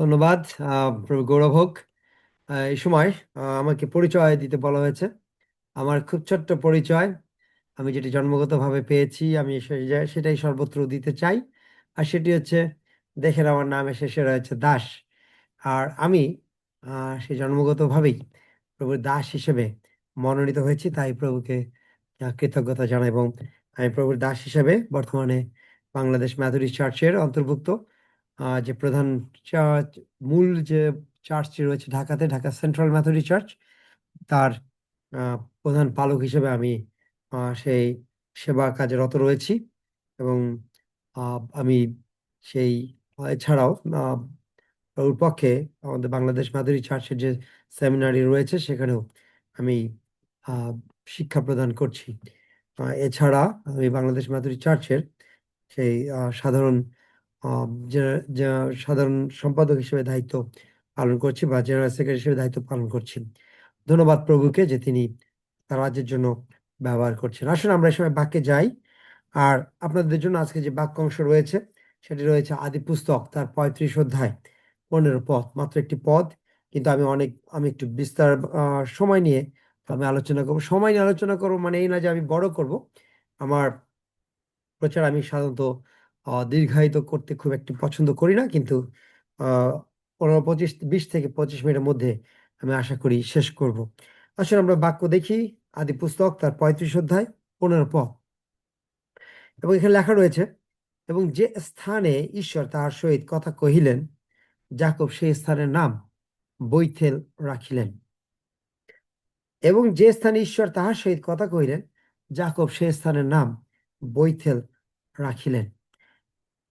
ধন্যবাদ। প্রভু গৌরব হোক। এই সময় আমাকে পরিচয় দিতে বলা হয়েছে। আমার খুব ছোট্ট পরিচয়, আমি যেটি জন্মগতভাবে পেয়েছি, আমি সেটাই সর্বত্র দিতে চাই। আর সেটি হচ্ছে, দেখেন আমার নামে শেষে রয়েছে দাস। আর আমি সেই জন্মগতভাবেই প্রভুর দাস হিসেবে মনোনীত হয়েছি, তাই প্রভুকে কৃতজ্ঞতা জানাই। এবং আমি প্রভুর দাস হিসেবে বর্তমানে বাংলাদেশ মেথডিস্ট চার্চের অন্তর্ভুক্ত। যে প্রধান চার্চ, মূল যে চার্চটি রয়েছে ঢাকাতে, ঢাকা সেন্ট্রাল মেথডিস্ট চার্চ, তার প্রধান পালক হিসেবে আমি সেই সেবা কাজে রত রয়েছি। এবং আমি সেই এছাড়াও ওর পক্ষে আমাদের বাংলাদেশ মাদুরী চার্চের যে সেমিনারি রয়েছে সেখানেও আমি আহ, শিক্ষা প্রদান করছি। এছাড়া আমি বাংলাদেশ মাদুরী চার্চের সেই সাধারণ যে যে সাধারণ সম্পাদক হিসেবে দায়িত্ব পালন করছি, বা জেনারেল সেক্রেটারি হিসেবে দায়িত্ব পালন করছি। ধন্যবাদ প্রভুকে যে তিনি তার রাজ্যের জন্য ব্যবহার করছেন। আসুন আমরা এই সময় বাক্যে যাই। আর আপনাদের জন্য আজকে যে বাক্য অংশ রয়েছে সেটি রয়েছে আদি পুস্তক, তার 35 অধ্যায় 15 পদ, মাত্র একটি পদ। কিন্তু আমি একটু বিস্তার সময় নিয়ে আমি আলোচনা করবো। সময় নিয়ে আলোচনা করবো মানে এই না যে আমি বড় করব আমার প্রচার। আমি সাধারণত দীর্ঘায়িত করতে খুব একটি পছন্দ করি না, কিন্তু 20 থেকে 25 মিনিটের মধ্যে আমি আশা করি শেষ করব। আসলে আমরা বাক্য দেখি। আদি পুস্তক তার 35 অধ্যায় 15 পদ, এবং এখানে লেখা রয়েছে, এবং যে স্থানে ঈশ্বর তাহার সহিত কথা কহিলেন, যাকব সেই স্থানের নাম বৈথেল রাখিলেন। এবং যে স্থানে ঈশ্বর তাহার সহিত কথা কহিলেন, যাকব সেই স্থানের নাম বৈথেল রাখিলেন।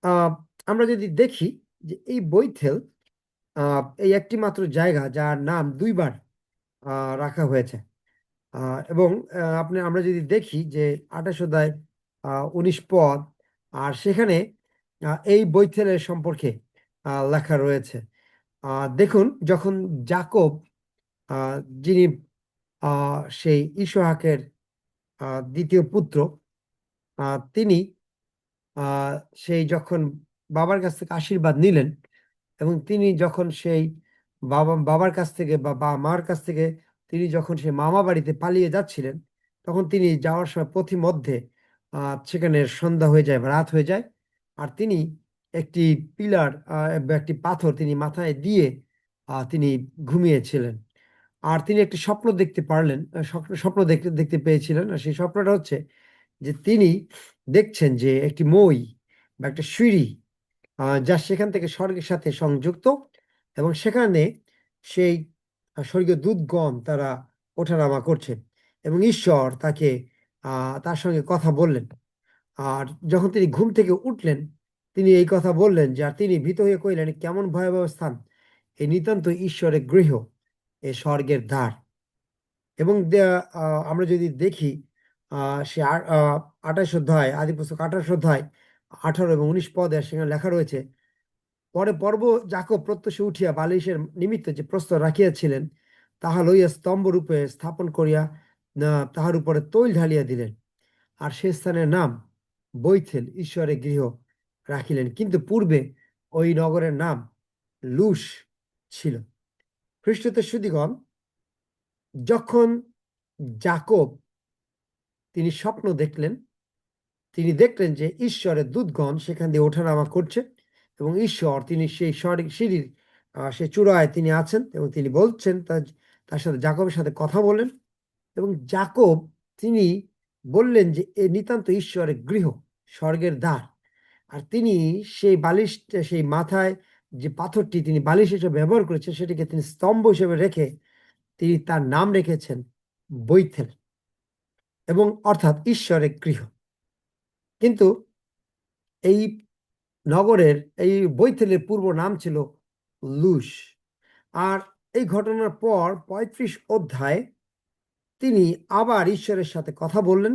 আহ আমরা যদি দেখি যে এই বৈথেল এই একটি মাত্র জায়গা যার নাম দুইবার রাখা হয়েছে। এবং আমরা যদি দেখি যে 28 অধ্যায় 19 পদ, আর সেখানে এই বৈথেলের সম্পর্কে লেখা রয়েছে। দেখুন, যখন যাকব, আহ, যিনি সেই ইসহাকের দ্বিতীয় পুত্র, তিনি আহ, সেই যখন বাবার কাছ থেকে আশীর্বাদ নিলেন, এবং তিনি যখন সেই বাবার কাছ থেকে বা মার কাছ থেকে তিনি যখন সেই মামা বাড়িতে পালিয়ে যাচ্ছিলেন, তখন তিনি যাওয়ার সময় পথিমধ্যে সেখানে সন্ধ্যা হয়ে যায় বা রাত হয়ে যায়। আর তিনি একটি পিলার বা একটি পাথর তিনি মাথায় দিয়ে তিনি ঘুমিয়েছিলেন। আর তিনি একটি স্বপ্ন দেখতে পারলেন, স্বপ্ন দেখতে দেখতে পেয়েছিলেন। আর সেই স্বপ্নটা হচ্ছে যে তিনি দেখছেন যে একটি মই বা একটা সিঁড়ি যা সেখান থেকে স্বর্গের সাথে সংযুক্ত, এবং সেখানে সেই স্বর্গীয় দূতগণ তারা ওঠানামা করছে, এবং ঈশ্বর তাকে তার সঙ্গে কথা বললেন। আর যখন তিনি ঘুম থেকে উঠলেন, তিনি এই কথা বললেন যে, আর তিনি ভীত হয়ে কহিলেন, "এ কেমন ভয়াবহ স্থান! এই নিতান্ত ঈশ্বরের গৃহ, এ স্বর্গের দ্বার।" এবং আমরা যদি দেখি সে 28 অধ্যায়, আদি পুস্তক 28 অধ্যায় 18 এবং 19 পদে সেখানে লেখা রয়েছে, পরে পর্ব যাকব প্রত্যুষে উঠিয়া বালিশের নিমিত্ত যে প্রস্তর রাখিয়াছিলেন, তাহা লইয়া স্তম্ভ রূপে স্থাপন করিয়া তাহার উপরে তৈল ঢালিয়া দিলেন। আর সে স্থানের নাম বৈথেল, ঈশ্বরের গৃহ রাখিলেন। কিন্তু পূর্বে ওই নগরের নাম লুশ ছিল। খ্রিস্টতে সুধীগণ, যখন যাকব তিনি স্বপ্ন দেখলেন, তিনি দেখলেন যে ঈশ্বরের দূতগণ সেখান দিয়ে ওঠানামা করছে, এবং ঈশ্বর তিনি সেই সিঁড়ির সে চূড়ায় তিনি আছেন, এবং তিনি বলছেন তার সাথে যাকবের সাথে কথা বলেন। এবং যাকব তিনি বললেন যে এ নিতান্ত ঈশ্বরের গৃহ, স্বর্গের দ্বার। আর তিনি সেই বালিশ, সেই মাথায় যে পাথরটি তিনি বালিশ হিসেবে ব্যবহার করেছেন, সেটিকে তিনি স্তম্ভ হিসেবে রেখে তিনি তার নাম রেখেছেন বৈথেল, এবং অর্থাৎ ঈশ্বরের গৃহ। কিন্তু এই নগরের, এই বৈথেলের পূর্ব নাম ছিল লুশ। আর এই ঘটনার পর 35 অধ্যায় তিনি আবার ঈশ্বরের সাথে কথা বললেন।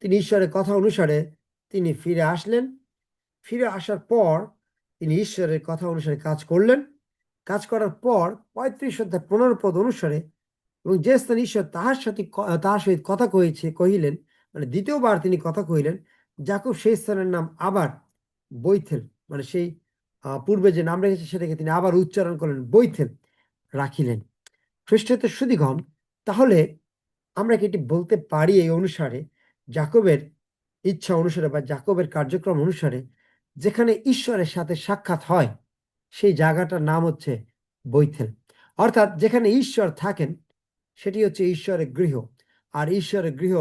তিনি ঈশ্বরের কথা অনুসারে তিনি ফিরে আসলেন। ফিরে আসার পর তিনি ঈশ্বরের কথা অনুসারে কাজ করলেন। কাজ করার পর 35 অধ্যায় 15 পদ অনুসারে, এবং যে স্থানে ঈশ্বর তাহার সহিত কথা কহিলেন, মানে দ্বিতীয়বার তিনি কথা কহিলেন, যাকব সেই স্থানের নাম আবার বৈথেল, মানে সেই পূর্বে যে নাম রেখেছে সেটাকে তিনি আবার উচ্চারণ করলেন, বৈথেল রাখিলেন। খ্রিস্টীয় সুধীগণ, তাহলে আমরা কি এটি বলতে পারি এই অনুসারে, যাকবের ইচ্ছা অনুসারে বা যাকবের কার্যক্রম অনুসারে, যেখানে ঈশ্বরের সাথে সাক্ষাৎ হয় সেই জায়গাটার নাম হচ্ছে বৈথেল। অর্থাৎ যেখানে ঈশ্বর থাকেন সেটি হচ্ছে ঈশ্বরের গৃহ, আর ঈশ্বরের গৃহ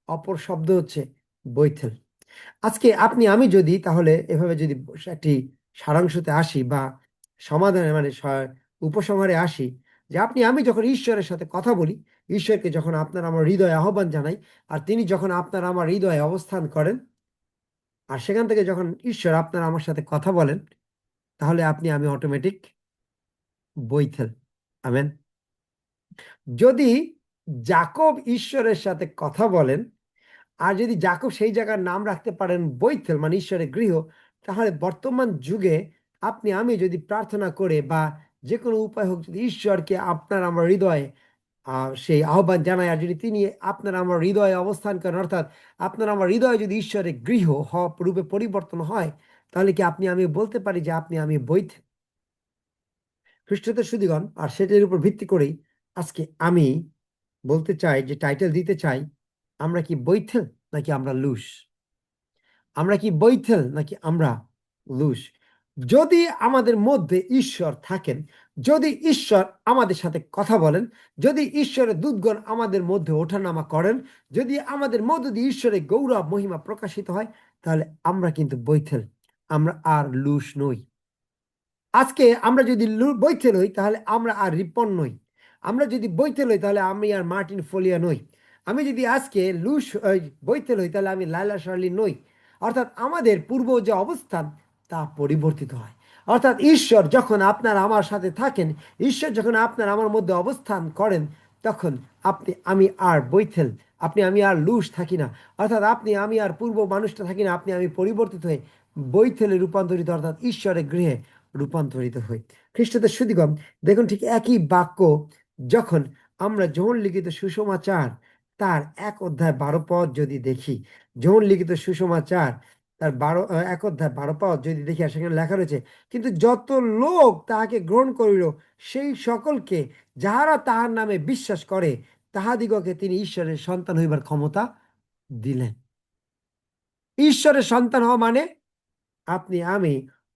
অপর শব্দ হচ্ছে বৈথেল। আজকে আপনি আমি যদি তাহলে এভাবে যদি একটি সারাংশতে আসি বা সমাধানে মানে উপসংহারে আসি, যে আপনি আমি যখন ঈশ্বরের সাথে কথা বলি, ঈশ্বরকে যখন আপনার আমার হৃদয়ে আহ্বান জানাই, আর তিনি যখন আপনার আমার হৃদয়ে অবস্থান করেন, আর সেখান থেকে যখন ঈশ্বর আপনার আমার সাথে কথা বলেন, তাহলে আপনি আমি অটোমেটিক বৈথেল। আমেন। যদি যাকব ঈশ্বরের সাথে কথা বলেন, আর যদি যাকব সেই জায়গার নাম রাখতে পারেন বৈথেল মানে ঈশ্বরের গৃহ, তাহলে বর্তমান যুগে আপনি আমি যদি প্রার্থনা করে বা যে কোনো উপায় হোক, যদি ঈশ্বরকে আপনার আমার হৃদয়ে সেই আহ্বান জানায়, আর যদি তিনি আপনার আমার হৃদয়ে অবস্থান করেন, অর্থাৎ আপনার আমার হৃদয়ে যদি ঈশ্বরের গৃহ রূপে পরিবর্তন হয়, তাহলে কি আপনি আমি বলতে পারি যে আপনি আমি বৈথেল। খ্রিস্টতে সুধীগণ, আর সেটার উপর ভিত্তি করেই আজকে আমি বলতে চাই, যে টাইটেল দিতে চাই, আমরা কি বৈথেল নাকি আমরা লুস? আমরা কি বৈথেল নাকি আমরা লুস? যদি আমাদের মধ্যে ঈশ্বর থাকেন, যদি ঈশ্বর আমাদের সাথে কথা বলেন, যদি ঈশ্বরের দূতগণ আমাদের মধ্যে ওঠানামা করেন, যদি আমাদের মধ্য দিয়ে ঈশ্বরের গৌরব মহিমা প্রকাশিত হয়, তাহলে আমরা কিন্তু বৈথেল, আমরা আর লুস নই। আজকে আমরা যদি বৈথেল হই, তাহলে আমরা আর রিপন নই। আমরা যদি বৈথেল হই, তাহলে আমি আর মার্টিন ফলিয়া নই। আমি যদি আজকে বৈথেল হই, তাহলে আমি লায়লা শার্লি নই। অর্থাৎ আমাদের পূর্ব যে অবস্থান তা পরিবর্তিত হয়। অর্থাৎ ঈশ্বর যখন আপনার আমার সাথে থাকেন, ঈশ্বর যখন আপনার আমার মধ্যে অবস্থান করেন, তখন আপনি আমি আর বৈথেল, আপনি আমি আর লুস থাকি না। অর্থাৎ আপনি আমি আর পূর্ব মানুষটা থাকি না, আপনি আমি পরিবর্তিত হয়ে বৈথেলে রূপান্তরিত, অর্থাৎ ঈশ্বরের গৃহে রূপান্তরিত হই। খ্রিস্টদের সুধীগণ, দেখুন ঠিক একই বাক্য যখন আমরা যোহন লিখিত সুসমাচার তার 1 অধ্যায় 12 পদ যদি দেখি, যোহন লিখিত সুসমাচার তার 1 অধ্যায় 12 পদ যদি দেখি, আর সেখানে লেখা রয়েছে, কিন্তু যত লোক তাহাকে গ্রহণ করিল, সেই সকলকে যাহারা তাহার নামে বিশ্বাস করে, তাহাদিগকে তিনি ঈশ্বরের সন্তান হইবার ক্ষমতা দিলেন। ঈশ্বরের সন্তান হওয়া মানে আপনি আমি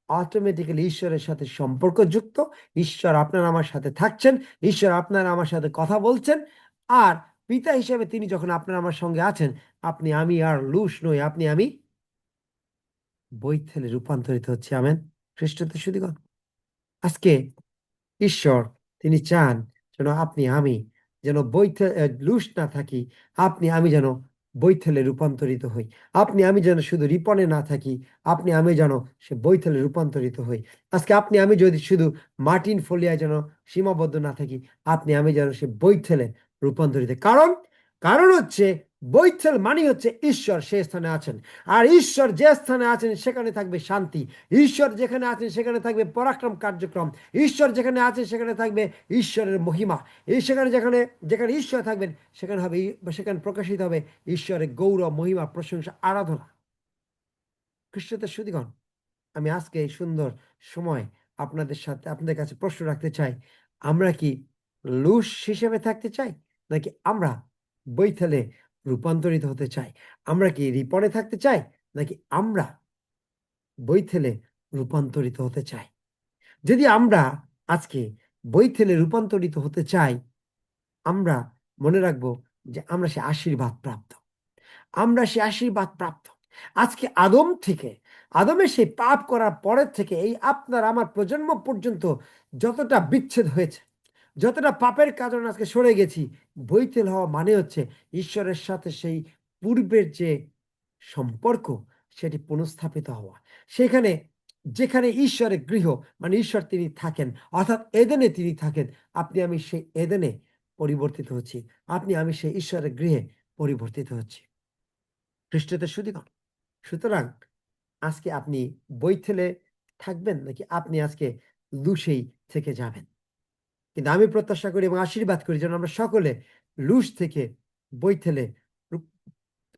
অটোমেটিক্যালি ঈশ্বরের সাথে সম্পর্কযুক্ত। ঈশ্বর আপনার আমার সাথে থাকছেন, ঈশ্বর আপনার আমার সাথে কথা বলছেন, আর পিতা হিসেবে তিনি যখন আপনার আমার সঙ্গে আছেন, আপনি আমি আর লুস নই, আপনি আমি বৈথেলে রূপান্তরিত হচ্ছে। আমেন। খ্রিস্টতে শুধুগণ, আজকে ঈশ্বর তিনি চান যেন আপনি আমি যেন লুস না থাকি, আপনি আমি যেন বৈথেলে রূপান্তরিত হই। আপনি আমি যেন শুধু রিপনে না থাকি, আপনি আমি যেন সে বৈথেলে রূপান্তরিত হই। আজকে আপনি আমি যদি শুধু মার্টিন ফলিয়ায় যেন সীমাবদ্ধ না থাকি, আপনি আমি যেন সে বৈথেলে রূপান্তরিত। কারণ কারণ হচ্ছে বৈথেল মানে হচ্ছে ঈশ্বর সে স্থানে আছেন, আর ঈশ্বর যে স্থানে আছেন সেখানে থাকবে শান্তি। ঈশ্বর যেখানে আছেন সেখানে থাকবে পরাক্রম কার্যক্রম। ঈশ্বর যেখানে আছেন সেখানে থাকবে ঈশ্বরের মহিমা। এই সেখানে যেখানে যেখানে ঈশ্বর থাকবেন, সেখানে হবে সেখানে প্রকাশিত হবে ঈশ্বরের গৌরব মহিমা প্রশংসা আরাধনা। খ্রিস্টদের সুধীগণ, আমি আজকে এই সুন্দর সময় আপনাদের সাথে আপনাদের কাছে প্রশ্ন রাখতে চাই, আমরা কি লুস হিসেবে থাকতে চাই, নাকি আমরা বৈথেলে রূপান্তরিত হতে চাই? আমরা কি রিপনে থাকতে চাই, নাকি আমরা বৈথেলে রূপান্তরিত হতে চাই? যদি আমরা আজকে বৈথেলে রূপান্তরিত হতে চাই, আমরা মনে রাখবো যে আমরা সে আশীর্বাদ প্রাপ্ত, আমরা সে আশীর্বাদ প্রাপ্ত। আজকে আদমের সেই পাপ করার পরের থেকে এই আপনার আমার প্রজন্ম পর্যন্ত যতটা বিচ্ছেদ হয়েছে, যতটা পাপের কারণে আজকে সরে গেছি, বৈতেল হওয়া মানে হচ্ছে ঈশ্বরের সাথে সেই পূর্বের যে সম্পর্ক সেটি পুনঃস্থাপিত হওয়া। সেখানে যেখানে ঈশ্বরের গৃহ মানে ঈশ্বর তিনি থাকেন, অর্থাৎ এদেনে তিনি থাকেন, আপনি আমি সেই এদেনে পরিবর্তিত হচ্ছি, আপনি আমি সেই ঈশ্বরের গৃহে পরিবর্তিত হচ্ছি। খ্রিস্টদের সুধীগণ, সুতরাং আজকে আপনি বৈথেলে থাকবেন, নাকি আপনি আজকে লুসেই থেকে যাবেন? কিন্তু আমি প্রত্যাশা করি এবং আশীর্বাদ করি যেন আমরা সকলে লুস থেকে বৈথেলে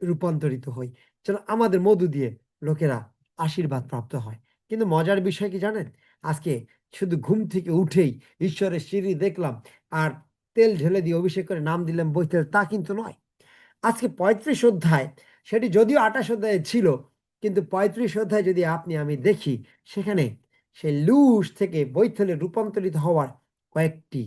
রূপান্তরিত হই, যেন আমাদের মধ্য দিয়ে লোকেরা আশীর্বাদ প্রাপ্ত হয়। কিন্তু মজার বিষয় কি জানেন, আজকে শুধু ঘুম থেকে উঠেই ঈশ্বরের সিঁড়ি দেখলাম আর তেল ঢেলে দিয়ে অভিষেক করে নাম দিলাম বইতে, তা কিন্তু নয়। আজকে 35 অধ্যায়, সেটি যদিও 28 অধ্যায়ে ছিল, কিন্তু 35 অধ্যায় যদি আপনি আমি দেখি, সেখানে সেই লুজ থেকে বৈথলে রূপান্তরিত হওয়ার কয়েকটি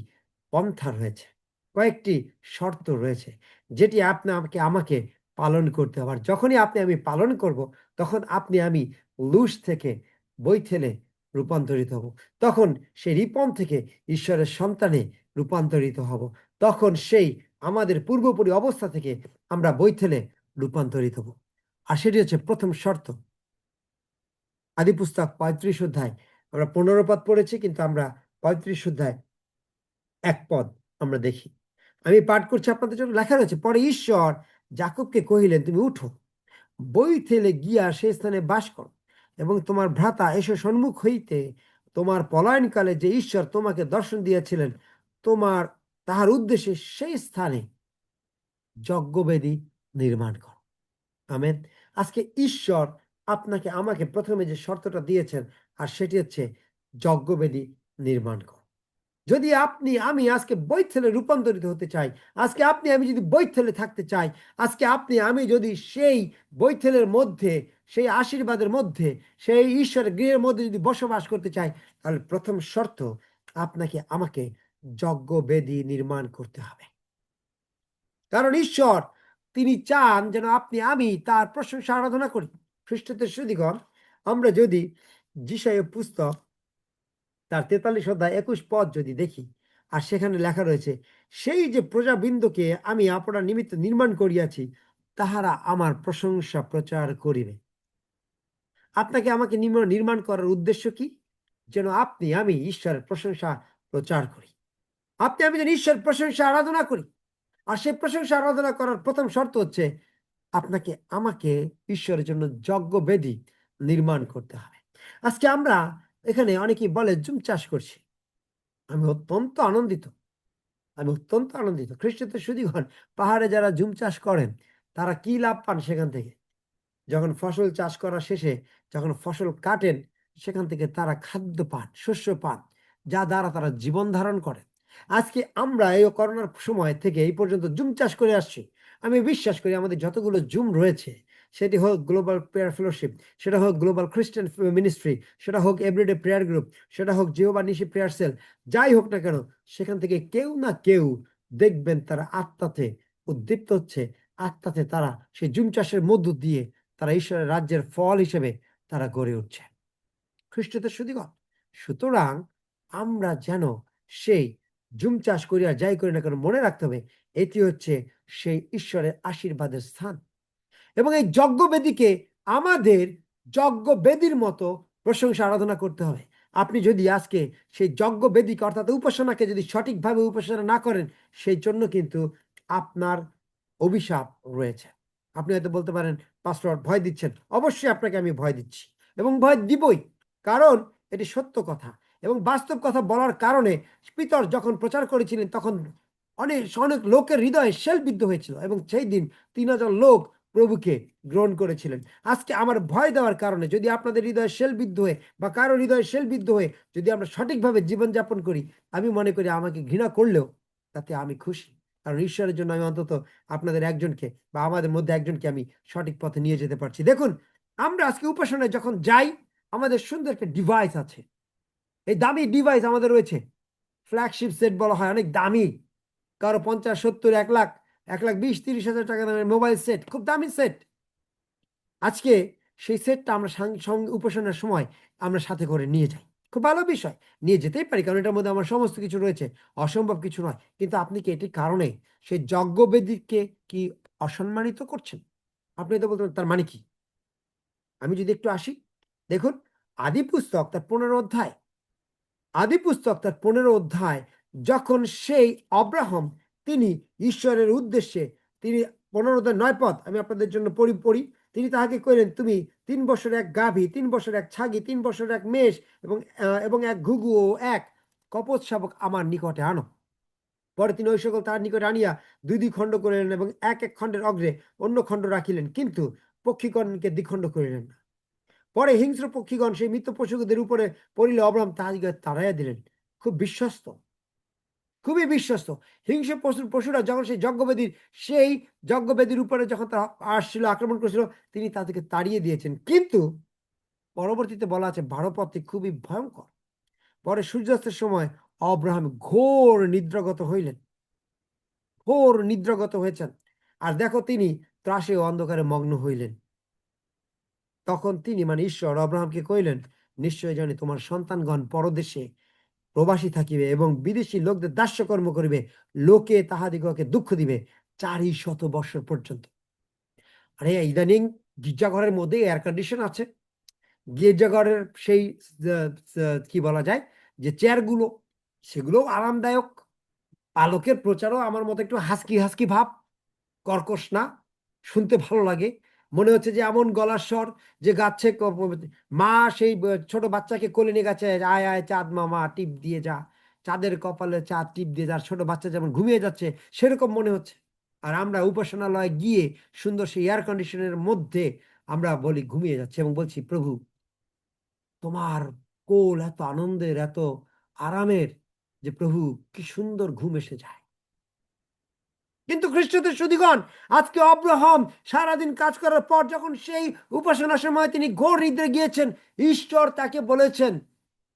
পন্থা রয়েছে, কয়েকটি শর্ত রয়েছে, যেটি আপনাকে আমাকে পালন করতে হবে। আর যখনই আপনি আমি পালন করব, তখন আপনি আমি লুজ থেকে বৈথেলে রূপান্তরিত হব। তখন সেই রিপন থেকে ঈশ্বরের সন্তানে রূপান্তরিত হব। তখন সেই আমাদের পূর্বপরি অবস্থা থেকে আমরা বৈথেলে রূপান্তরিত হব। আর সেটি হচ্ছে প্রথম শর্ত। আদি পুস্তক 35 অধ্যায় আমরা 15 পদ পড়েছি, কিন্তু আমরা 35 অধ্যায় 1 পদ আমরা দেখি। আমি পাঠ করছি আপনাদের জন্য। লেখা রয়েছে, পরে ঈশ্বর যাকবকে কহিলেন, তুমি উঠো, বৈথেলে গিয়া সে স্থানে বাস কর, এবং তোমার ভ্রাতা এসো সম্মুখ হইতে। তোমার পলায়নকালে যে ঈশ্বর তোমাকে দর্শন দিয়েছিলেন, তোমার তাহার উদ্দেশ্যে সেই স্থানে যজ্ঞবেদী নির্মাণ কর। আমেন। আজকে ঈশ্বর আপনাকে আমাকে প্রথমে যে শর্তটা দিয়েছেন, আর সেটি হচ্ছে যজ্ঞবেদী নির্মাণ কর। যদি আপনি আমি আজকে বৈথেলে রূপান্তরিত হতে চাই, আজকে আপনি আমি যদি বৈথেলে থাকতে চাই, আজকে আপনি আমি যদি সেই বৈথেলের মধ্যে, সেই আশীর্বাদের মধ্যে, সেই ঈশ্বরের গৃহের মধ্যে যদি বসবাস করতে চাই, তাহলে প্রথম শর্ত, আপনাকে আমাকে যজ্ঞবেদী নির্মাণ করতে হবে। কারণ ঈশ্বর তিনি চান যেন আপনি আমি তার প্রশংসা আরাধনা করি। খ্রিস্টদের সুদীগণ, আমরা যদি যিশায়া পুস্তক তার 43 অধ্যায় 21 পদ যদি দেখি, আর সেখানে লেখা রয়েছে, সেই যে প্রজাবৃন্দকে আমি আপনার নিমিত্ত নির্মাণ করিয়াছি, তাহারা আমার প্রশংসা প্রচার করিবে। আপনাকে আমাকে নির্মাণ করার উদ্দেশ্য কি? যেন আপনি আমি ঈশ্বরের প্রশংসা প্রচার করি, আপনি আমি যেন ঈশ্বরের প্রশংসা আরাধনা করি। আর সেই প্রশংসা আরাধনা করার প্রথম শর্ত হচ্ছে, আপনাকে আমাকে ঈশ্বরের জন্য যজ্ঞবেদী নির্মাণ করতে হবে। আজকে আমরা এখানে অনেকেই বলে জুম চাষ করছি। আমি অত্যন্ত আনন্দিত, আমি অত্যন্ত আনন্দিত। খ্রিস্টদের সুদীগণ, পাহাড়ে যারা জুম চাষ করেন, তারা কি লাভ পান সেখান থেকে? যখন ফসল চাষ করা শেষে, যখন ফসল কাটেন, সেখান থেকে তারা খাদ্য পান, শস্য পান, যা দ্বারা তারা জীবন ধারণ করে। আজকে আমরা এই করোনার সময় থেকে এই পর্যন্ত জুম চাষ করে আসছি। আমি বিশ্বাস করি আমাদের যতগুলো জুম রয়েছে, সেটি হোক গ্লোবাল প্রেয়ার ফেলোশিপ, সেটা হোক গ্লোবাল খ্রিস্টান মিনিস্ট্রি, সেটা হোক এভরিডে প্রেয়ার গ্রুপ, সেটা হোক জিহোবা নিশি প্রেয়ার সেল, যাই হোক না কেন, সেখান থেকে কেউ না কেউ দেখবেন তারা আত্মাতে উদ্দীপ্ত হচ্ছে। আত্মাতে তারা সেই জুম চাষের মধ্য দিয়ে তারা ঈশ্বরের রাজ্যের ফল হিসেবে তারা গড়ে উঠছে। খ্রিস্টদের সুদীগণ, সুতরাং আমরা যেন সেই জুম চাষ করি আর যাই করি না কেন, মনে রাখতে হবে এটি হচ্ছে সেই ঈশ্বরের আশীর্বাদের স্থান। এবং এই যজ্ঞবেদীকে আমাদের যজ্ঞবেদীর মতো প্রশংসা আরাধনা করতে হবে। আপনি যদি আজকে সেই যজ্ঞবেদীকে অর্থাৎ উপাসনাকে যদি সঠিকভাবে উপাসনা না করেন, সেই জন্য কিন্তু আপনার অভিশাপ রয়েছে। আপনি হয়তো বলতে পারেন, পাস্টর ভয় দিচ্ছেন। অবশ্যই আপনাকে আমি ভয় দিচ্ছি এবং ভয় দিবই, কারণ এটি সত্য কথা এবং বাস্তব কথা বলার কারণে পিতর যখন প্রচার করেছিলেন, তখন অনেক অনেক লোকের হৃদয়ে শেলবিদ্ধ হয়েছিল এবং সেই দিন 3,000 লোক প্রভুকে গ্রহণ করেছিলেন। আজকে আমার ভয় দেওয়ার কারণে যদি আপনাদের হৃদয়ে শেলবিদ্ধ হয়ে বা কারো হৃদয়ে শেলবিদ্ধ হয়ে যদি আমরা সঠিকভাবে জীবনযাপন করি, আমি মনে করি আমাকে ঘৃণা করলেও তাতে আমি খুশি। কারণ ঈশ্বরের জন্য আমি অন্তত আপনাদের একজনকে বা আমাদের মধ্যে একজনকে আমি সঠিক পথে নিয়ে যেতে পারছি। দেখুন, আমরা আজকে উপাসনায় যখন যাই, আমাদের সুন্দর একটা ডিভাইস আছে। এই দামি ডিভাইস আমাদের রয়েছে, ফ্ল্যাগশিপ সেট বলা হয়, অনেক দামি। কারো 50, 70, 1 লাখ, 1,20,000, 30,000 টাকা দামের মোবাইল সেট, খুব দামি সেট। আজকে সেই সেটটা আমরা সঙ্গে উপাসনার সময় আমরা সাথে করে নিয়ে যাই। খুব ভালো বিষয়, নিয়ে যেতেই পারি, কারণ এটার মধ্যে আমার সমস্ত কিছু রয়েছে, অসম্ভব কিছু নয়। কিন্তু আপনি কি এটির কারণে সেই যজ্ঞবেদীকে কি অসম্মানিত করছেন? আপনি তো বলতে তার মানে কি? আমি যদি একটু আসি, দেখুন, আদি পুস্তক তার 15 অধ্যায়, আদি পুস্তক তার 15 অধ্যায়, যখন সেই অব্রাহাম তিনি ঈশ্বরের উদ্দেশ্যে তিনি 15 অধ্যায় 9 পদ আমি আপনাদের জন্য পড়ি। তিনি তাহাকে কইলেন, তুমি 3 বছর এক গাভী, 3 বছর এক ছাগি, 3 বছর এক মেষ এবং এক ঘুঘু ও এক কপোত শাবক আমার নিকটে আনো। পরে তিনি ওই সকল তাহার নিকটে আনিয়া দুই দুই খণ্ড করিলেন এবং এক এক খণ্ডের অগ্রে অন্য খণ্ড রাখিলেন, কিন্তু পক্ষীগণকে দ্বিখণ্ড করিলেন না। পরে হিংস্র পক্ষীগণ সেই মৃত পশুদের উপরে পড়িলে অব্রাহাম তাহাদিগকে তাড়াইয়া দিলেন। খুব বিশ্বস্ত, খুবই বিশ্বস্ত। হিংস্র পশুরা যখন সেই যজ্ঞবেদীর উপরে যখন তারা আসছিল, আক্রমণ করেছিল, তিনি তাদেরকে তাড়িয়ে দিয়েছেন। কিন্তু পরবর্তীতে বলা আছে 12 পদটি খুবই ভয়ঙ্কর। পরে সূর্যাস্তের সময় অব্রাহাম ঘোর নিদ্রাগত হইলেন, ঘোর নিদ্রাগত হয়েছেন। আর দেখো, তিনি ত্রাসে ও অন্ধকারে মগ্ন হইলেন। তখন তিনি মানে ঈশ্বর অব্রাহামকে কইলেন, নিশ্চয় জানি তোমার সন্তানগণ পরদেশে প্রবাসী থাকিবে এবং বিদেশি লোকদের দাস্যকর্ম করিবে, লোকে তাহাদিগকে দুঃখ দিবে 400 বৎসর পর্যন্ত। আরে ইদানিং গির্জাঘরের মধ্যে এয়ার কন্ডিশন আছে, গির্জাঘরের সেই কি বলা যায় যে চেয়ারগুলো, সেগুলো আরামদায়ক। আলোকের প্রচারও আমার মতো একটু হাসকি হাসকি ভাব, কর্কশ না, শুনতে ভালো লাগে। মনে হচ্ছে যে এমন গলার স্বর যে গাচ্ছে মা সেই ছোট বাচ্চাকে কোলে নিয়ে গেছে, আয় আয় চাঁদ মামা টিপ দিয়ে যা, চাঁদের কপালে চাঁদ টিপ দিয়ে যা, ছোট বাচ্চা যেমন ঘুমিয়ে যাচ্ছে সেরকম মনে হচ্ছে। আর আমরা উপাসনালয়ে গিয়ে সুন্দর সেই এয়ার কন্ডিশনের মধ্যে আমরা বলি ঘুমিয়ে যাচ্ছে এবং বলছি, প্রভু তোমার কোল এত আনন্দের, এত আরামের যে প্রভু কি সুন্দর ঘুম এসে যায়। কিন্তু খ্রিস্টদের সুধীগণ, আজকে অব্রাহাম সারাদিন কাজ করার পর যখন সেই উপাসনার সময় তিনি ঘোর নিদ্রে গিয়েছেন, ঈশ্বর তাকে বলেছেন,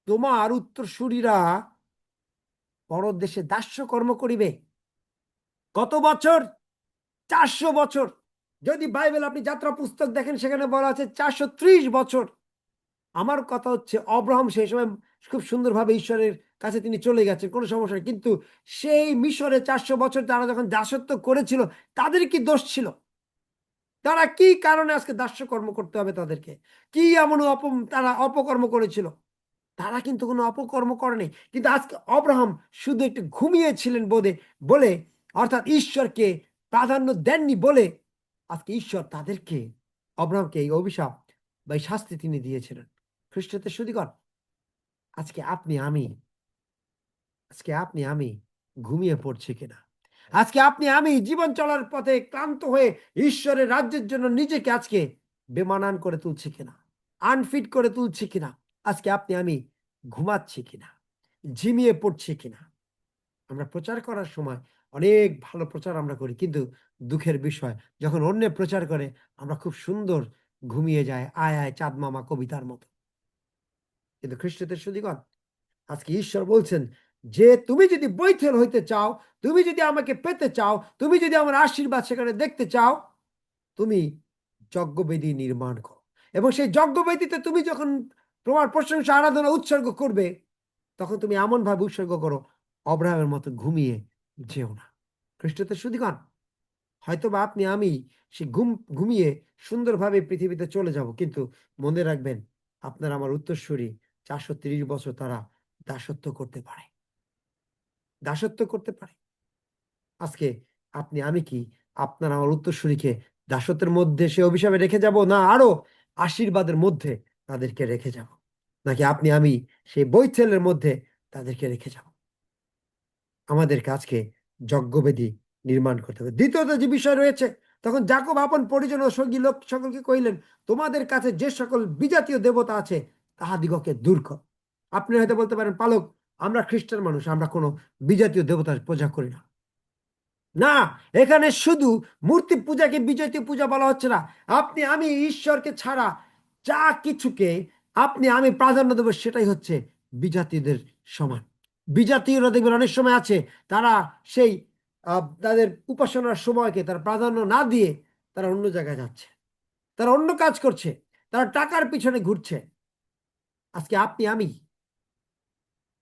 তোমার উত্তরসূরিরা পরদেশে দাস্যকর্ম করিবে। কত বছর? 400 বছর। যদি বাইবেল আপনি যাত্রা পুস্তক দেখেন, সেখানে বলা আছে 430 বছর। আমার কথা হচ্ছে, অব্রাহাম সেই সময় খুব সুন্দরভাবে ঈশ্বরের কাছে তিনি চলে গেছেন, কোনো সমস্যা নেই। কিন্তু সেই মিশরে 400 বছর তারা যখন দাসত্ব করেছিল, তাদের কি দোষ ছিল? তারা কি কারণে আজকে দাস্যকর্ম করতে হবে তাদেরকে? কি এমন তারা অপকর্ম করেছিল? তারা কিন্তু কোনো অপকর্ম করেনি। কিন্তু আজকে অব্রাহাম শুধু একটু ঘুমিয়েছিলেন বলে, অর্থাৎ ঈশ্বরকে প্রাধান্য দেননি বলে, আজকে ঈশ্বর তাদেরকে, অব্রাহামকে এই অভিশাপ বা এই শাস্তি তিনি দিয়েছিলেন। খ্রিস্টদের সুধীগণ, আজকে আপনি আমি ঘুমিয়ে পড়ছি কিনা? আজকে আপনি আমি জীবন চলার পথে ক্লান্ত হয়ে ঈশ্বরের রাজ্যের জন্য নিজেকে আজকে বেমানান করে তুলছি কিনা, আনফিট করে তুলছি কিনা? আজকে আপনি আমি ঘুমাচ্ছি কিনা, ঝিমিয়ে পড়ছি কিনা? আমরা প্রচার করার সময় অনেক ভালো প্রচার আমরা করি, কিন্তু দুঃখের বিষয়, যখন অন্য প্রচার করে আমরা খুব সুন্দর ঘুমিয়ে যায়, আয় আয় চাঁদ মামা কবিতার মতো। কিন্তু খ্রিস্টদের সুধীগণ, আজকে ঈশ্বর বলছেন যে তুমি যদি বৈথেল হইতে চাও, তুমি যদি আমাকে পেতে চাও, তুমি যদি আমার আশীর্বাদ সেখানে দেখতে চাও, তুমি যজ্ঞবেদী নির্মাণ করো। এবং সেই যজ্ঞবেদীতে তুমি যখন তোমার প্রশংসা আরাধনা উৎসর্গ করবে, তখন তুমি এমন ভাবে উৎসর্গ করো, অব্রাহামের মতো ঘুমিয়ে যেও না। খ্রিস্টদের সুধীগণ, হয়তো বা আপনি আমি সে ঘুমিয়ে সুন্দরভাবে পৃথিবীতে চলে যাব, কিন্তু মনে রাখবেন, আপনার আমার উত্তরসূরি 430 বছর তারা দাসত্ব করতে পারে, দাসত্ব করতে পারে। আজকে আপনি আমি কি আপনার আমার উত্তরসূরিকে দাসত্বের মধ্যে সে অভিশাপে রেখে যাব, না আরো আশীর্বাদের মধ্যে তাদেরকে রেখে যাব? নাকি আপনি আমি সেই বৈথেলের মধ্যে তাদেরকে রেখে যাব? আমাদের কাজকে যজ্ঞবেদী নির্মাণ করতে হবে। দ্বিতীয়ত যে বিষয় রয়েছে, তখন যাকব আপন পরিজন ও সঙ্গী লোক সকলকে কহিলেন, তোমাদের কাছে যে সকল বিজাতীয় দেবতা আছে তাহাদিগকে দূর কর। আপনি হয়তো বলতে পারেন, পালক, আমরা খ্রিস্টান মানুষ, আমরা কোনো বিজাতীয় দেবতার পূজা করি না। না, এখানে শুধু মূর্তি পূজাকে বিজাতীয় পূজা বলা হচ্ছে না। আপনি আমি ঈশ্বরকে ছাড়া যা কিছুকে আপনি আমি প্রাধান্য দেবো, সেটাই হচ্ছে বিজাতীয়দের সমান। বিজাতীয়রা দেখবেন অনেক সময় আছে, তারা সেই তাদের উপাসনার সময়কে তারা প্রাধান্য না দিয়ে তারা অন্য জায়গায় যাচ্ছে, তারা অন্য কাজ করছে, তারা টাকার পিছনে ঘুরছে। আজকে আপনি আমি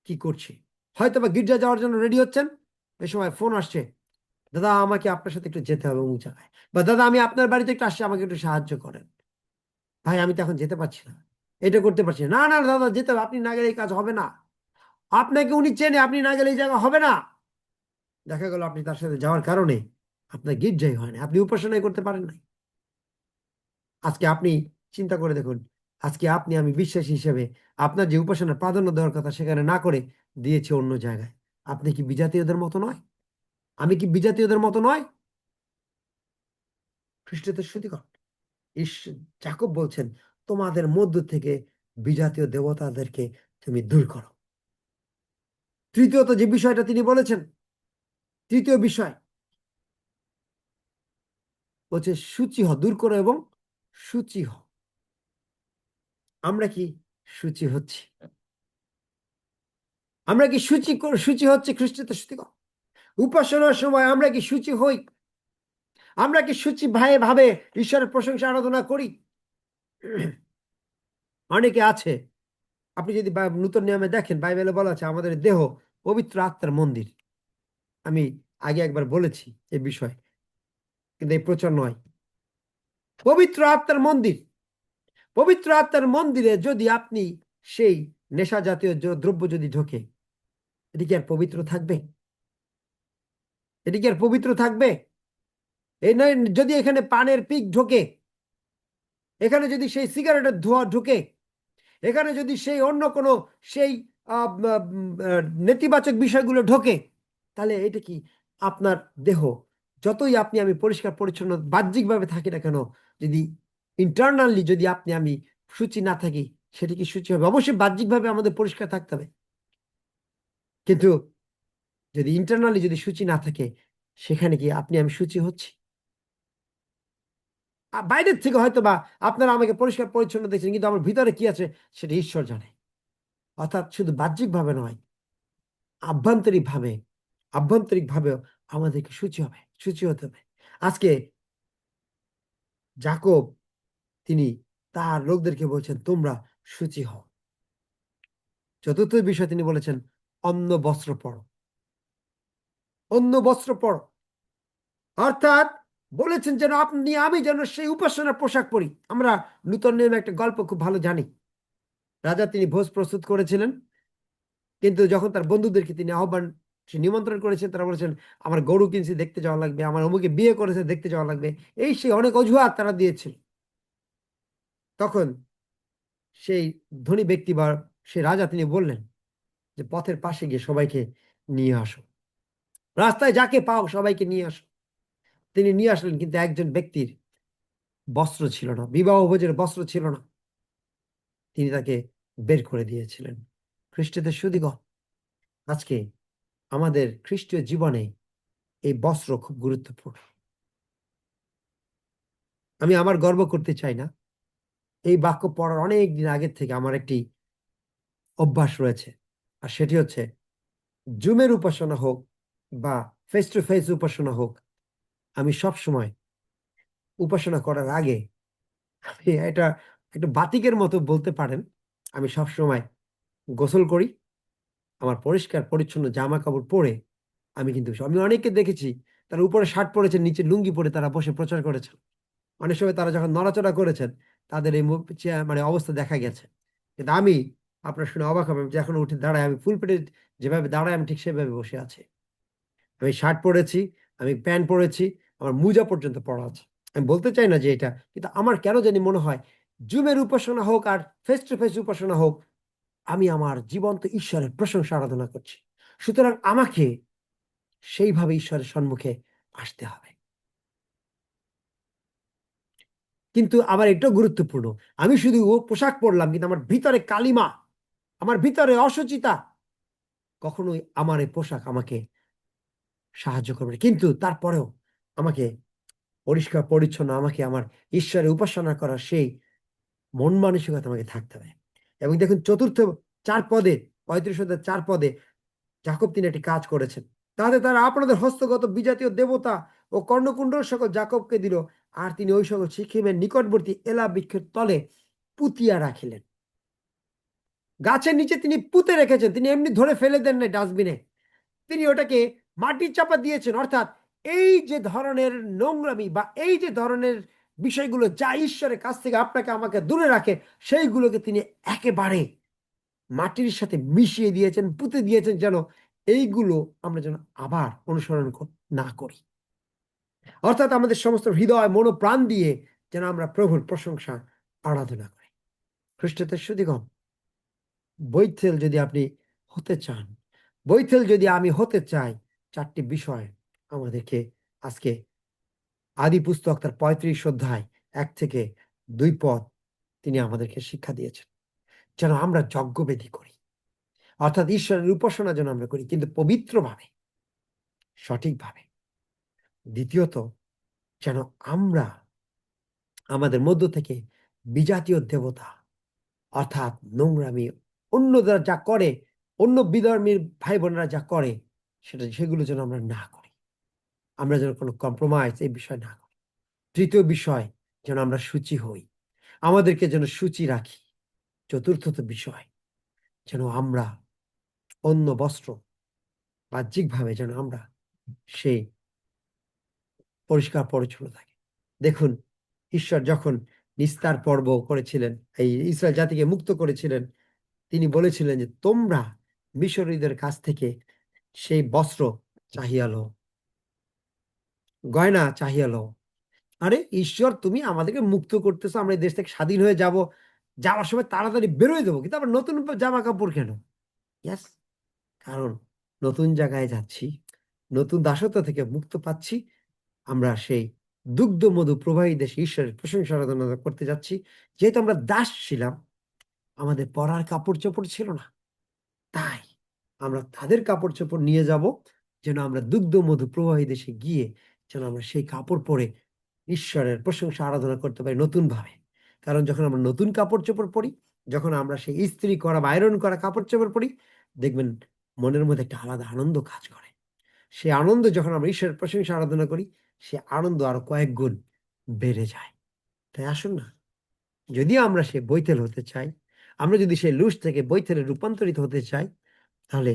কি করছি? হয়তো বা গির্জা যাওয়ার জন্য রেডি হচ্ছেন, এ সময় ফোন আসছে, দাদা আমাকে আপনার সাথে একটু যেতে হবে অমুক জায়গায়, বা দাদা আমি আপনার বাড়িতে একটু আসছি, আমাকে একটু সাহায্য করেন। ভাই আমি তো এখন যেতে পারছি না, এটা করতে পারছি না। না না দাদা, যেতে হবে, আপনি না গেলে এই কাজ হবে না। আপনাকে উনি চেনে, আপনি না গেলে এই জায়গা হবে না। দেখা গেল আপনি তার সাথে যাওয়ার কারণে আপনার গির্জাই হয় না, আপনি উপাসনাই করতে পারেন নাই। আজকে আপনি চিন্তা করে দেখুন, আজকে আপনি আমি বিশ্বাসী হিসেবে আপনার যে উপাসনার প্রাধান্য দেওয়ার কথা সেখানে না করে দিয়েছে অন্য জায়গায়। আপনি কি বিজাতীয়দের মতো নয়? আমি কি বিজাতীয়দের মতো নয়? খ্রিস্টদের সুধীগণ, যাকব বলছেন, তোমাদের মধ্য থেকে বিজাতীয় দেবতাদেরকে তুমি দূর করো। তৃতীয়ত যে বিষয়টা তিনি বলেছেন, তৃতীয় বিষয় হচ্ছে সূচি হ, দূর করো এবং সূচি হ। আমরা কি সূচি হচ্ছি? আমরা কি সূচি হচ্ছে খ্রিস্টতে শুচিকর? উপাসনার সময় আমরা কি সূচি হই? আমরা কি সূচি ভাবে ঈশ্বরের প্রশংসা আরাধনা করি? অনেকে আছে, আপনি যদি নূতন নিয়মে দেখেন, বাইবেলে বলা আছে আমাদের দেহ পবিত্র আত্মার মন্দির। আমি আগে একবার বলেছি এই বিষয়, কিন্তু এই প্রচার নয়। পবিত্র আত্মার মন্দির, পবিত্র আত্মার মন্দিরে যদি আপনি সেই নেশা জাতীয় দ্রব্য যদি ঢোকে, এটি কি আর পবিত্র থাকবে? এটি কি আর পবিত্র থাকবে? এই নয়, যদি এখানে পানের পিক ঢোকে, এখানে যদি সেই সিগারেটের ধোঁয়া ঢোকে, এখানে যদি সেই অন্য কোনো সেই নেতিবাচক বিষয়গুলো ঢোকে, তাহলে এটা কি আপনার দেহ, যতই আপনি আমি পরিষ্কার পরিচ্ছন্ন বাহ্যিকভাবে থাকি না কেন, যদি ইন্টারনালি যদি আপনি আমি সূচি না থাকি, সেটা কি সূচি হবে? অবশ্যই বাহ্যিকভাবে আমাদের পরিষ্কার থাকতে হবে, কিন্তু যদি ইন্টারনালি যদি সূচি না থাকে, সেখানে কি আপনি আমি সূচি হচ্ছি? বাইরের থেকে হয়তো বা আপনারা আমাকে পরিষ্কার পরিচ্ছন্ন দেখছেন, কিন্তু আমার ভিতরে কি আছে সেটা ঈশ্বর জানে। অর্থাৎ শুধু বাহ্যিক ভাবে নয়, আভ্যন্তরিক ভাবে, আভ্যন্তরিক ভাবেও আমাদেরকে সূচি হতে হবে। আজকে যাকব তিনি তার লোকদেরকে বলছেন তোমরা সূচি হও। চতুর্থ বিষয় তিনি বলেছেন অন্য বস্ত্র পরো, অন্য বস্ত্র পরো। অর্থাৎ বলেছেন যেন আপনি আমি যেন সেই উপাসনার পোশাক পরি। আমরা নূতন নিয়মে একটা গল্প খুব ভালো জানি। রাজা তিনি ভোজ প্রস্তুত করেছিলেন, কিন্তু যখন তার বন্ধুদেরকে তিনি সে নিমন্ত্রণ করেছেন, তারা বলেছেন আমার গরু কিনছি দেখতে যাওয়া লাগবে, আমার অমুকে বিয়ে করেছে দেখতে যাওয়া লাগবে, এই সে অনেক অজুহাত তারা দিয়েছিল। তখন সেই ধনী ব্যক্তি বা সেই রাজা তিনি বললেন যে পথের পাশে গিয়ে সবাইকে নিয়ে আসো, রাস্তায় যাকে পাও সবাইকে নিয়ে আসো। তিনি নিয়ে আসলেন, কিন্তু একজন ব্যক্তির বস্ত্র ছিল না, বিবাহ ভোজের বস্ত্র ছিল না, তিনি তাকে বের করে দিয়েছিলেন। খ্রিস্টদের শুধিগণ, আজকে আমাদের খ্রিস্টীয় জীবনে এই বস্ত্র খুব গুরুত্বপূর্ণ। আমি আমার গর্ব করতে চাই না, এই বাক্য পড়ার অনেক দিন আগের থেকে আমার একটি অভ্যাস রয়েছে, আর সেটি হচ্ছে জুমের উপাসনা হোক বা ফেস টু ফেস উপাসনা হোক, আমি সব সময় উপাসনা করার আগে, আমি এটা একটু বাতিকের মতো বলতে পারেন, আমি সব সময় গোসল করি, আমার পরিষ্কার পরিচ্ছন্ন জামা কাপড় পরে আমি অনেককে দেখেছি তারা উপরে শার্ট পরেছেন, নিচে লুঙ্গি পরে তারা বসে প্রচার করেছেন। অনেক সময় তারা যখন নড়াচড়া করেছেন, তাদের এই মানে অবস্থা দেখা গেছে। কিন্তু আমি, আপনার শুনে অবাক হবেন, যে এখন উঠে দাঁড়ায়, আমি ফুল পেটে যেভাবে দাঁড়ায় আমি ঠিক সেভাবে বসে আছি। আমি শার্ট পরেছি, আমি প্যান্ট পরেছি, আমার মোজা পর্যন্ত পরা আছে। আমি বলতে চাই না যে এটা, কিন্তু আমার কেন জানি মনে হয় জুমের উপাসনা হোক আর ফেস টু ফেস উপাসনা হোক, আমি আমার জীবন্ত ঈশ্বরের প্রশংসা আরাধনা করছি। সুতরাং আমাকে সেইভাবে ঈশ্বরের সম্মুখে আসতে হবে। কিন্তু আবার এটাও গুরুত্বপূর্ণ, আমি শুধু ও পোশাক পরলাম কিন্তু আমার ভিতরে কালিমা, আমার ভিতরে অসুচিতা, কখনোই আমার এই পোশাক আমাকে সাহায্য করবে না। কিন্তু তারপরেও আমাকে পরিষ্কার পরিচ্ছন্ন, আমাকে আমার ঈশ্বরের উপাসনা করার সেই মন মানসিকতা আমাকে থাকতে হবে। এবং দেখুন চতুর্থ 4 পদে, 35 অধ্যায় 4 পদে যাকব তিনি একটি কাজ করেছেন। তাহলে তারা আপনাদের হস্তগত বিজাতীয় দেবতা ও কর্ণকুণ্ডল সকল যাকবকে দিল, আর তিনি ওই সকল সিকিমের নিকটবর্তী এলা বৃক্ষের তলে পুতিয়া রাখিলেন। গাছের নিচে তিনি পুঁতে রেখেছেন, তিনি এমনি ধরে ফেলে দেন নাই ডাস্টবিনে, তিনি ওটাকে মাটির চাপা দিয়েছেন। অর্থাৎ এই যে ধরনের নোংরামি বা এই যে ধরনের বিষয়গুলো যা ঈশ্বরের কাছ থেকে আপনাকে আমাকে দূরে রাখে, সেইগুলোকে তিনি একেবারে মাটির সাথে মিশিয়ে দিয়েছেন, পুঁতে দিয়েছেন, যেন এইগুলো আমরা যেন আবার অনুসরণ না করি। অর্থাৎ আমাদের সমস্ত হৃদয় মনোপ্রাণ দিয়ে যেন আমরা প্রভুর প্রশংসা আরাধনা করি। খ্রিস্টদের শুধিগণ, বৈথেল যদি আপনি হতে চান, বৈথেল যদি আমি হতে চাই, 4টি বিষয় আমাদেরকে আজকে আদি পুস্তক তার 35 অধ্যায় 1 থেকে 2 পদ তিনি আমাদেরকে শিক্ষা দিয়েছেন যেন আমরা যজ্ঞবেদী করি, অর্থাৎ ঈশ্বরের উপাসনা যেন আমরা করি, কিন্তু পবিত্রভাবে, সঠিকভাবে। দ্বিতীয়ত, যেন আমরা আমাদের মধ্য থেকে বিজাতীয় দেবতা, অর্থাৎ নোংরামি, অন্যরা যা করে, অন্য বিধর্মীর ভাই বোনেরা যা করে, সেগুলো যেন আমরা না করি। আমরা যেন কোনো কম্প্রোমাইজ এই বিষয় না করি। তৃতীয় বিষয়, যেন আমরা শুচি হই, আমাদেরকে যেন শুচি রাখি। চতুর্থত বিষয়, যেন আমরা অন্য বস্ত্র, বাহ্যিকভাবে যেন আমরা সেই পরিষ্কার পরিচ্ছন্ন থাকি। দেখুন, ঈশ্বর যখন নিস্তার পর্ব করেছিলেন, এই ইসরায়েল জাতিকে মুক্ত করেছিলেন, তিনি বলেছিলেন যে তোমরা মিশরীয়দের কাছ থেকে সেই বস্ত্র চাহিয়া লও, গয়না চাহিয়া লও। আরে ঈশ্বর, তুমি আমাদেরকে মুক্ত করতেছো, আমরা এই দেশ থেকে স্বাধীন হয়ে যাব, যাওয়ার সময় তাড়াতাড়ি বেরোয় দেবো, কিন্তু আবার নতুন জামা কাপড় কেন? ইয়াস, কারণ নতুন জায়গায় যাচ্ছি, নতুন দাসত্ব থেকে মুক্ত পাচ্ছি, আমরা সেই দুগ্ধ মধু প্রবাহী দেশে ঈশ্বরের প্রশংসা আরাধনা করতে যাচ্ছি। যেহেতু আমরা দাস ছিলাম, আমাদের পরার কাপড় চোপড় ছিল না, তাই আমরা তাদের কাপড় চোপড় নিয়ে যাব, যেন আমরা দুগ্ধ মধু প্রবাহী দেশে গিয়ে যেন আমরা সেই কাপড় পরে ঈশ্বরের প্রশংসা আরাধনা করতে পারি নতুন ভাবে। কারণ যখন আমরা নতুন কাপড় চোপড় পরি, যখন আমরা সেই ইস্ত্রি করা বা আয়রন করা কাপড় চোপড় পরি, দেখবেন মনের মধ্যে একটা আলাদা আনন্দ কাজ করে। সেই আনন্দ যখন আমরা ঈশ্বরের প্রশংসা আরাধনা করি, সে আনন্দ আরো কয়েক গুণ বেড়ে যায়। তাই আসুন না, যদি আমরা সে বৈতেল হতে চাই, আমরা যদি সেই লুস থেকে বৈতেলে রূপান্তরিত হতে চাই, তাহলে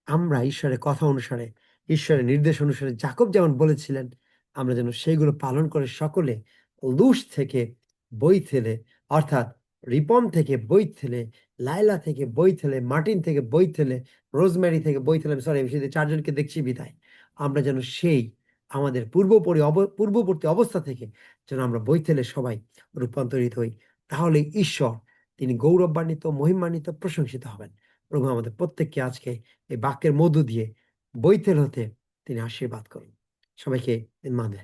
আমরা ঈশ্বরের কথা অনুসারে, ঈশ্বরের নির্দেশ অনুসারে যাকব যেমন বলেছিলেন, আমরা যেন সেইগুলো পালন করে সকলে লুস থেকে বৈতেলে, অর্থাৎ রিপন থেকে বৈতেলে, লাইলা থেকে বৈতেলে, মার্টিন থেকে বৈতেলে, রোজমেরি থেকে বৈতেলে, সরি আমি সেদিকে চারজনকে দেখছি বিদায়, আমরা যেন সেই আমাদের পূর্ববর্তী অবস্থা থেকে যেন আমরা বৈতেলে সবাই রূপান্তরিত হই। তাহলে ঈশ্বর, তিনি গৌরবান্বিত, মহিমান্বিত, প্রশংসিত হবেন। প্রভু আমাদের প্রত্যেককে আজকে এই বাক্যের মধ্য দিয়ে বৈতেল হতে তিনি আশীর্বাদ করুন। সবাইকে মানে